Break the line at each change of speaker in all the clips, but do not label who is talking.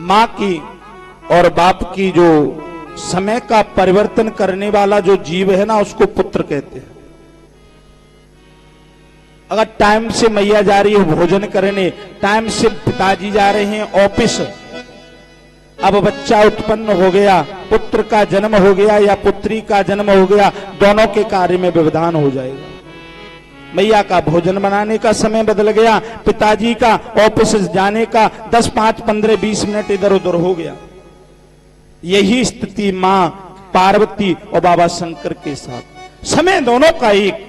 मां की और बाप की जो समय का परिवर्तन करने वाला जो जीव है ना, उसको पुत्र कहते हैं। अगर टाइम से मैया जा रही है भोजन करने, टाइम से पिताजी जा रहे हैं ऑफिस, अब बच्चा उत्पन्न हो गया, पुत्र का जन्म हो गया या पुत्री का जन्म हो गया, दोनों के कार्य में व्यवधान हो जाएगा। मैया का भोजन बनाने का समय बदल गया, पिताजी का ऑफिस जाने का 10, 5, 15, 20 मिनट इधर उधर हो गया। यही स्थिति मां पार्वती और बाबा शंकर के साथ, समय दोनों का एक,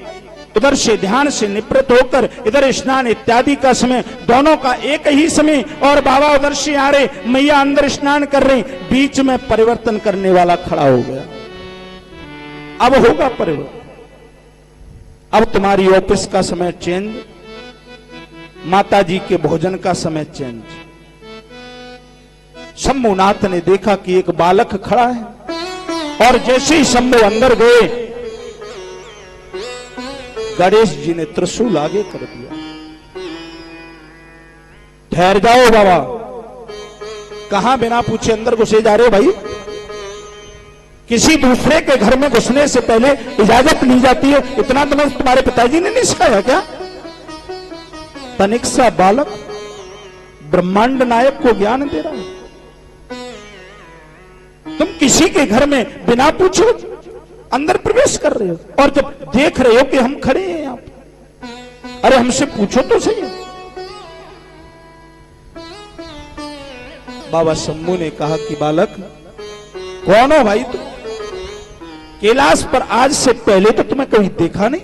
उधर से ध्यान से निवृत्त होकर इधर स्नान इत्यादि का समय, दोनों का एक ही समय, और बाबा उधर से आ रहे, मैया अंदर स्नान कर रही, बीच में परिवर्तन करने वाला खड़ा हो गया। अब होगा परिवर्तन, अब तुम्हारी ऑफिस का समय चेंज, माताजी के भोजन का समय चेंज। शंभुनाथ ने देखा कि एक बालक खड़ा है, और जैसे ही शंभु अंदर गए, गणेश जी ने त्रिशूल आगे कर दिया। ठहर जाओ बाबा, कहां बिना पूछे अंदर घुसे जा रहे हो भाई? किसी दूसरे के घर में घुसने से पहले इजाजत ली जाती है, इतना तुम्हारे पिताजी ने नहीं सिखाया क्या? तनिक सा बालक ब्रह्मांड नायक को ज्ञान दे रहा है, तुम किसी के घर में बिना पूछे अंदर प्रवेश कर रहे हो, और जब देख रहे हो कि हम खड़े हैं यहां पर, अरे हमसे पूछो तो सही। बाबा शंभू ने कहा कि बालक कौन हो भाई तुम? कैलाश पर आज से पहले तो तुम्हें कभी देखा नहीं।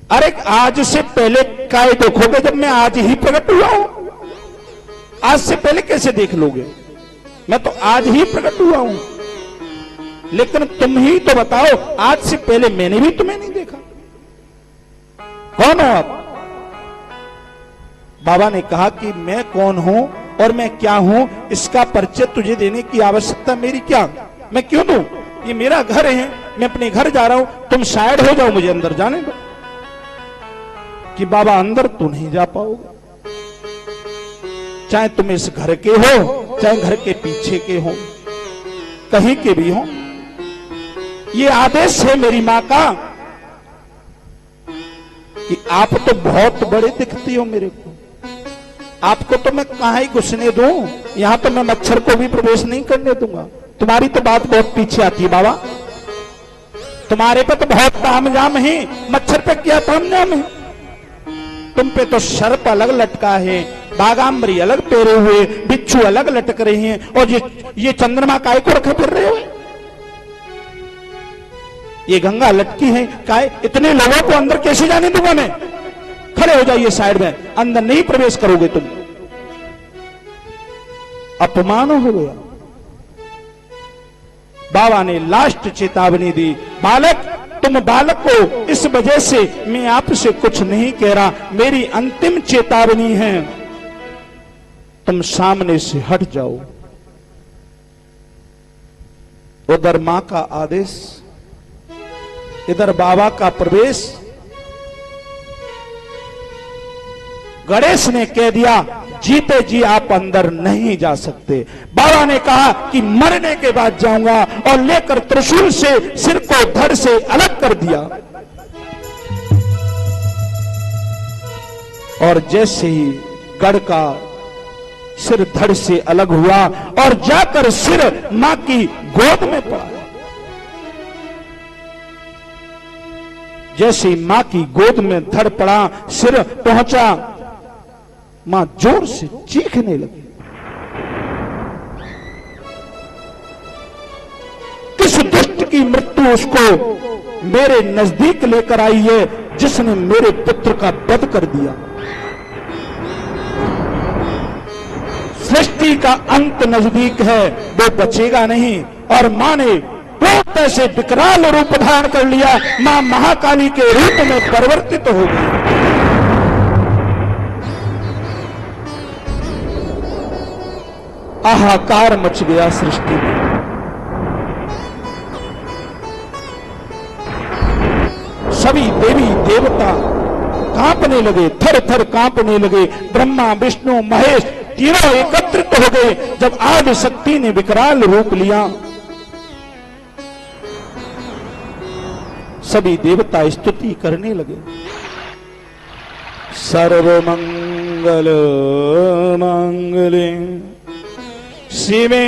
अरे आज से पहले काय देखोगे जब मैं आज ही प्रकट हुआ हूं? आज से पहले कैसे देख लोगे? मैं तो आज ही प्रकट हुआ हूं, लेकिन तुम ही तो बताओ, आज से पहले मैंने भी तुम्हें नहीं देखा, कौन हो आप? बाबा ने कहा कि मैं कौन हूं और मैं क्या हूं, इसका परिचय तुझे देने की आवश्यकता मेरी क्या? मैं क्यों दूं? ये मेरा घर है, मैं अपने घर जा रहा हूं, तुम शायद हो जाओ, मुझे अंदर जाने दो। कि बाबा अंदर तू नहीं जा पाओगे, चाहे तुम इस घर के हो, चाहे घर के पीछे के हो, कहीं के भी हो। ये आदेश है मेरी मां का कि आप तो बहुत बड़े दिखती हो मेरे को, आपको तो मैं कहां ही घुसने दूं, यहां तो मैं मच्छर को भी प्रवेश नहीं करने दूंगा। तुम्हारी तो बात बहुत पीछे आती है बाबा, तुम्हारे पे तो बहुत तामझाम है, मच्छर पे क्या तामझाम है? तुम पे तो सर्प अलग लटका है, बागाम्बरी अलग पेरे हुए, बिच्छू अलग लटक रहे हैं, और ये चंद्रमा काय को रखे फिर रहे हो? ये गंगा लटकी है काय? इतने लोगों को अंदर कैसे जाने दूंगा मैं? खड़े हो जाइए साइड में, अंदर नहीं प्रवेश करोगे तुम। अपमान हो गया। बाबा ने लास्ट चेतावनी दी, बालक तुम बालक को इस वजह से मैं आपसे कुछ नहीं कह रहा, मेरी अंतिम चेतावनी है, तुम सामने से हट जाओ। उधर मां का आदेश, इधर बाबा का प्रवेश। गणेश ने कह दिया जीते जी आप अंदर नहीं जा सकते। बाबा ने कहा कि मरने के बाद जाऊंगा, और लेकर त्रिशूल से सिर को धड़ से अलग कर दिया। और जैसे ही गढ़ का सिर धड़ से अलग हुआ और जाकर सिर मां की गोद में पड़ा, जैसे ही मां की गोद में धड़ पड़ा, सिर पहुंचा, मां जोर से चीखने लगी। किस दुष्ट की मृत्यु उसको मेरे नजदीक लेकर आई है, जिसने मेरे पुत्र का वध कर दिया। सृष्टि का अंत नजदीक है, वो बचेगा नहीं। और मां ने पूर्ण से विकराल रूप धारण कर लिया, मां महाकाली के रूप में परिवर्तित हो गई। हाहाकार मच गया सृष्टि में। सभी देवी देवता कांपने लगे, थर थर कांपने लगे। ब्रह्मा विष्णु महेश तीनों एकत्रित हो गए। जब आदि शक्ति ने विकराल रूप लिया, सभी देवता स्तुति करने लगे। सर्वमंगल मंगले शिवे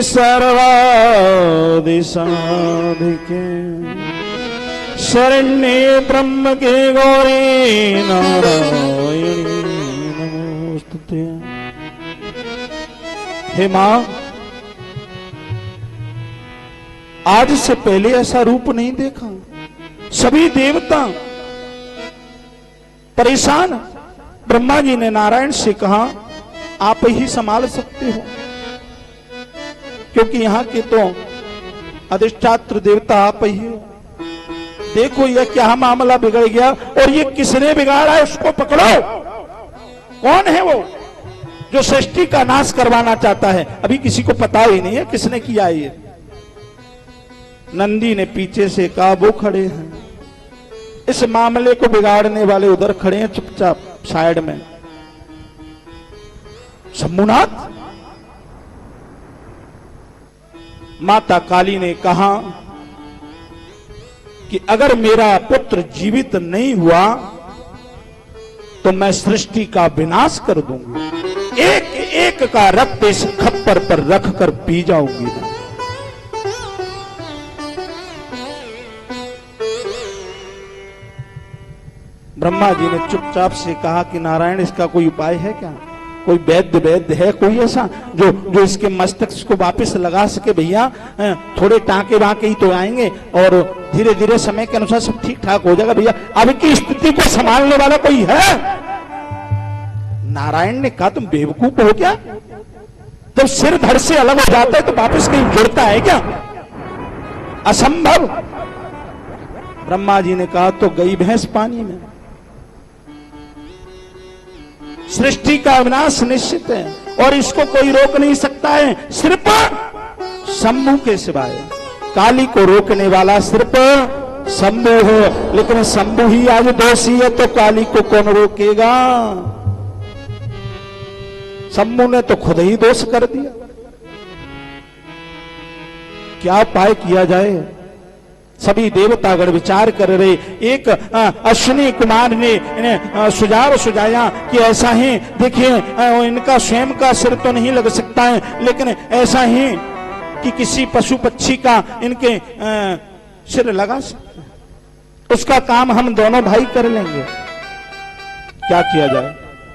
सर्वादि साधिके शरण्ये ब्रह्मके गौरी नारायणी नमोस्तुते। हे मां, आज से पहले ऐसा रूप नहीं देखा। सभी देवता परेशान। ब्रह्मा जी ने नारायण से कहा, आप ही संभाल सकते हो, क्योंकि यहां के तो अधिष्ठात्र देवता आप ही हो। देखो यह क्या मामला बिगड़ गया, और ये किसने बिगाड़ा है, उसको पकड़ो। कौन है वो जो सृष्टि का नाश करवाना चाहता है? अभी किसी को पता ही नहीं है किसने किया ये। नंदी ने पीछे से कहा, वो खड़े हैं, इस मामले को बिगाड़ने वाले उधर खड़े हैं चुपचाप साइड में। शंभुनाथ, माता काली ने कहा कि अगर मेरा पुत्र जीवित नहीं हुआ तो मैं सृष्टि का विनाश कर दूंगी। एक एक का रक्त इस खप्पर पर रखकर पी जाऊंगी। ब्रह्मा जी ने चुपचाप से कहा कि नारायण, इसका कोई उपाय है क्या? कोई वैद्य है कोई ऐसा जो इसके मस्तिष्क को वापस लगा सके? भैया थोड़े टांके वाके ही तो आएंगे और धीरे धीरे समय के अनुसार सब ठीक ठाक हो जाएगा। भैया अब की स्थिति को संभालने वाला कोई है? नारायण ने कहा, तुम बेवकूफ हो क्या? जब सिर धड़ से अलग हो जाता है तो वापस कहीं जुड़ता है क्या? असंभव। ब्रह्मा जी ने कहा, तो गई भैंस पानी में। सृष्टि का विनाश निश्चित है और इसको कोई रोक नहीं सकता है, सिर्फ शंभु के सिवाय। काली को रोकने वाला सिर्फ शंभु है, लेकिन शंभु ही आज दोषी है तो काली को कौन रोकेगा? शंभु ने तो खुद ही दोष कर दिया। क्या उपाय किया जाए? सभी देवतागण विचार कर रहे। एक अश्विनी कुमार ने सुझाव सुझाया कि ऐसा ही देखिए, इनका स्वयं का सिर तो नहीं लग सकता है, लेकिन ऐसा ही कि किसी पशु पक्षी का इनके सिर लगा सकते हैं, उसका काम हम दोनों भाई कर लेंगे। क्या किया जाए?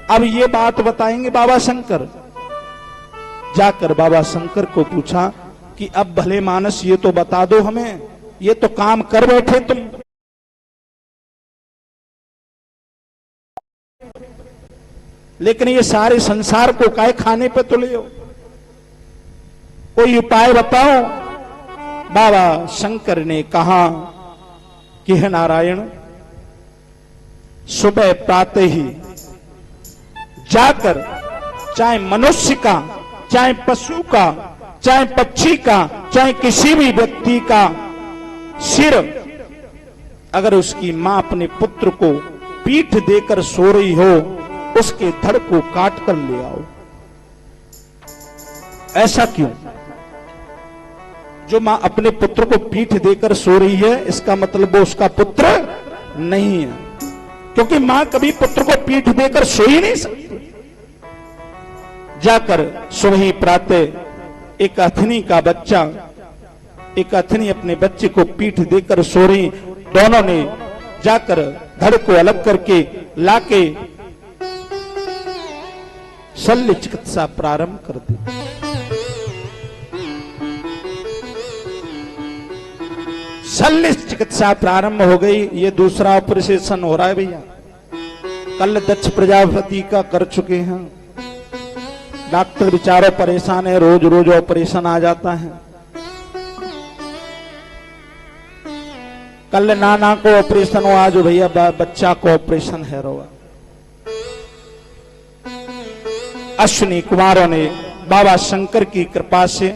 अब ये बात बताएंगे बाबा शंकर। जाकर बाबा शंकर को पूछा कि अब भले मानस ये तो बता दो हमें, ये तो काम कर बैठे तुम, लेकिन ये सारे संसार को काय खाने पे तुले हो? कोई उपाय बताओ। बाबा शंकर ने कहा कि हे नारायण, सुबह प्रातः ही जाकर चाहे मनुष्य का, चाहे पशु का, चाहे पक्षी का, चाहे किसी भी व्यक्ति का सिर, अगर उसकी मां अपने पुत्र को पीठ देकर सो रही हो, उसके धड़ को काट कर ले आओ। ऐसा क्यों? जो मां अपने पुत्र को पीठ देकर सो रही है, इसका मतलब वो उसका पुत्र नहीं है, क्योंकि मां कभी पुत्र को पीठ देकर सो ही नहीं सकती। जाकर सुबह प्रातः एक अथनी का बच्चा, एक अथनी अपने बच्चे को पीठ देकर सो रही, दोनों ने जाकर धड़ को अलग करके लाके शल्य चिकित्सा प्रारंभ कर दी। शल्य चिकित्सा प्रारंभ हो गई। ये दूसरा ऑपरेशन हो रहा है भैया। कल दक्ष प्रजापति का कर चुके हैं। डॉक्टर बेचारे परेशान है, रोज रोज ऑपरेशन आ जाता है। कल नाना को ऑपरेशन हो, आज भैया बच्चा को ऑपरेशन है रोगा। अश्विनी कुमारों ने बाबा शंकर की कृपा से,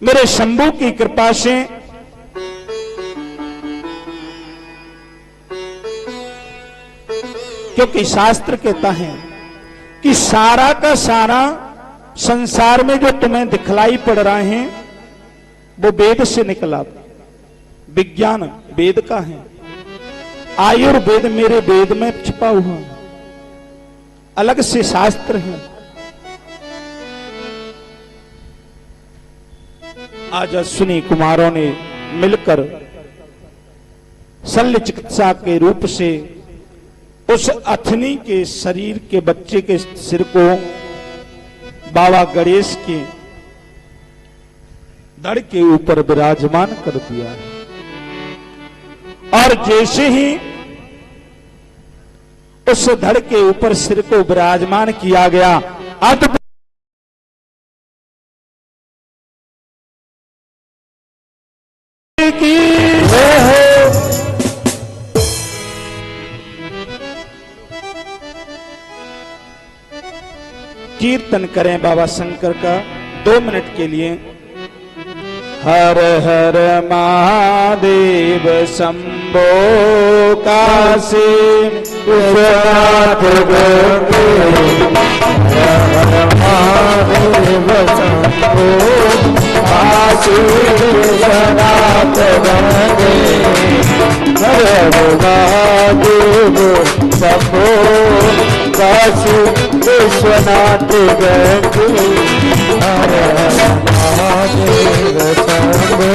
मेरे शंभू की कृपा से क्योंकि शास्त्र कहता है कि सारा का सारा संसार में जो तुम्हें दिखलाई पड़ रहे हैं वो वेद से निकला। विज्ञान वेद का है, आयुर्वेद मेरे वेद में छिपा हुआ है, अलग से शास्त्र है। आज अश्विनी कुमारों ने मिलकर शल्य चिकित्सा के रूप से उस अथनी के शरीर के बच्चे के सिर को बाबा गणेश के धड़ के ऊपर विराजमान कर दिया है। और जैसे ही उस धड़ के ऊपर सिर को विराजमान किया गया, अद्भुत की कीर्तन करें बाबा शंकर का 2 मिनट के लिए। हर हर महादेव शंभो काशी विश्वनाथ गंगे, हर हर महादेव शंभो काशी विश्वनाथ गंगे, हर हर महादेव शंभो काशी विश्वनाथ गंगे, हर हर महादेव शंभो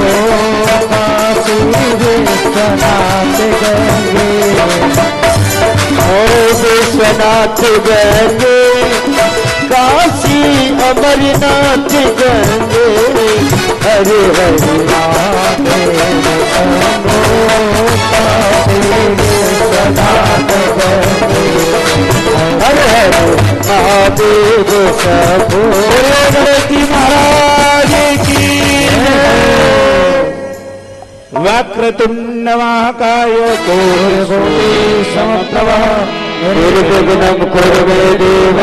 काशी विश्वनाथ गंगे, ओ विश्वनाथ गंगे, काशी अमरनाथ गंगे, हरे हरे महादेव शंभो काशी विश्वनाथ गंगे, हरे हरे महादेव शंभो गणपति महाराज की। वक्रतुंड महाकाय कोटि समप्रभ निर्विघ्नं कुरु मे देव